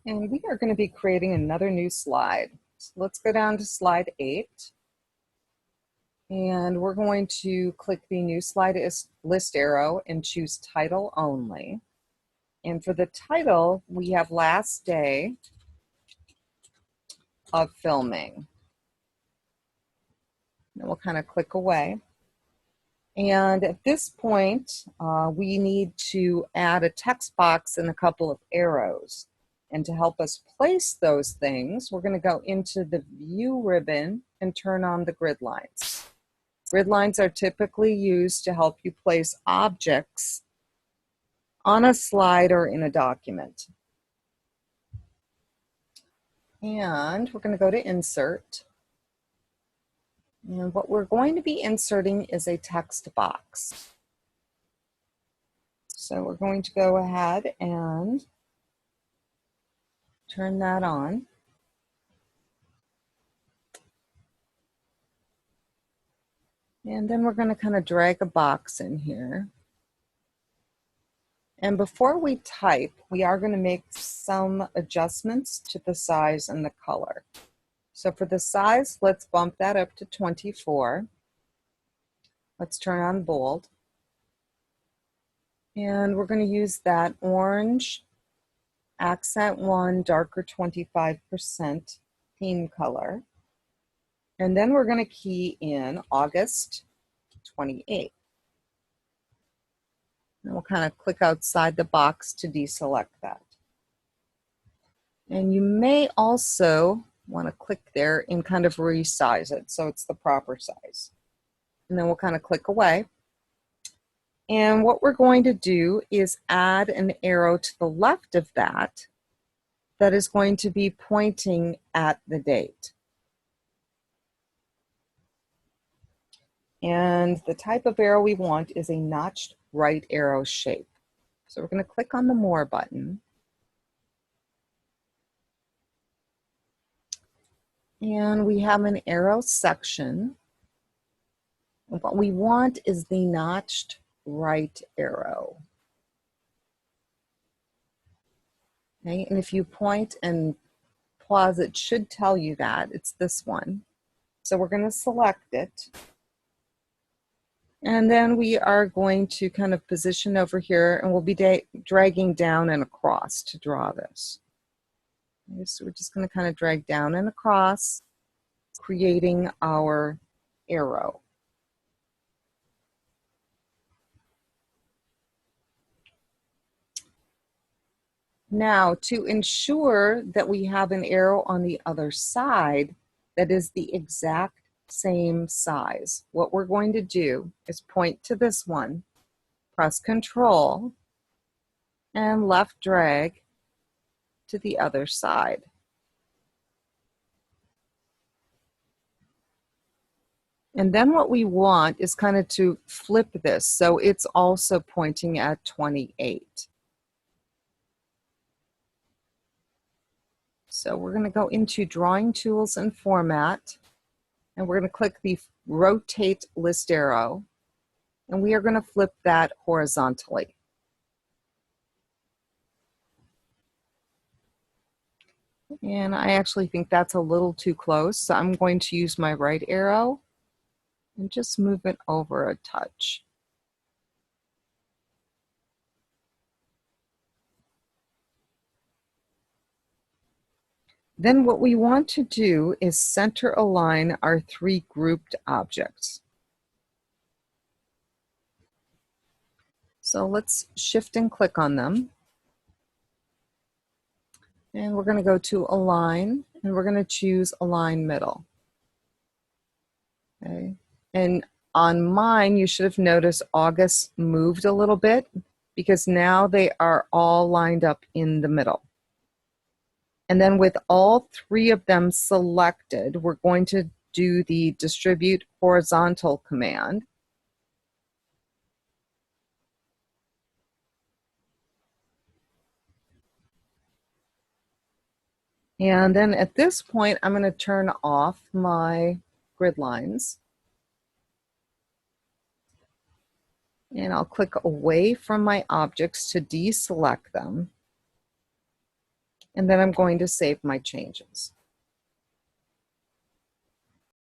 And we are going to be creating another new slide. So let's go down to slide 8. And we're going to click the new slide list arrow and choose title only. And for the title, we have last day of filming. And we'll kind of click away. And at this point, we need to add a text box and a couple of arrows. And to help us place those things, we're going to go into the View ribbon and turn on the grid lines. Grid lines are typically used to help you place objects on a slide or in a document. And we're going to go to Insert. And what we're going to be inserting is a text box. So we're going to go ahead and turn that on. And then we're going to kind of drag a box in here. And before we type, we are going to make some adjustments to the size and the color. So for the size, let's bump that up to 24. Let's turn on bold. And we're going to use that orange accent 1 darker 25% theme color. And then we're going to key in August 28th. And we'll kind of click outside the box to deselect that. And you may also want to click there and kind of resize it so it's the proper size. And then we'll kind of click away. And what we're going to do is add an arrow to the left of that is going to be pointing at the date. And the type of arrow we want is a notched right arrow shape. So we're going to click on the More button. And we have an arrow section. And what we want is the notched right arrow. Okay, and if you point and pause, it should tell you that it's this one. So we're going to select it. And then we are going to kind of position over here, and we'll be dragging down and across to draw this. Okay, so we're just going to kind of drag down and across, creating our arrow. Now, to ensure that we have an arrow on the other side that is the exact same size, what we're going to do is point to this one, press Control, and left drag to the other side. And then what we want is kind of to flip this so it's also pointing at 28. So we're going to go into Drawing Tools and Format, and we're going to click the Rotate List arrow, and we are going to flip that horizontally. And I actually think that's a little too close, so I'm going to use my right arrow and just move it over a touch. Then what we want to do is center align our 3 grouped objects. So let's shift and click on them. And we're going to go to Align, and we're going to choose Align Middle. Okay. And on mine, you should have noticed August moved a little bit because now they are all lined up in the middle. And then with all 3 of them selected, we're going to do the Distribute Horizontal command. And then at this point, I'm going to turn off my grid lines. And I'll click away from my objects to deselect them. And then I'm going to save my changes.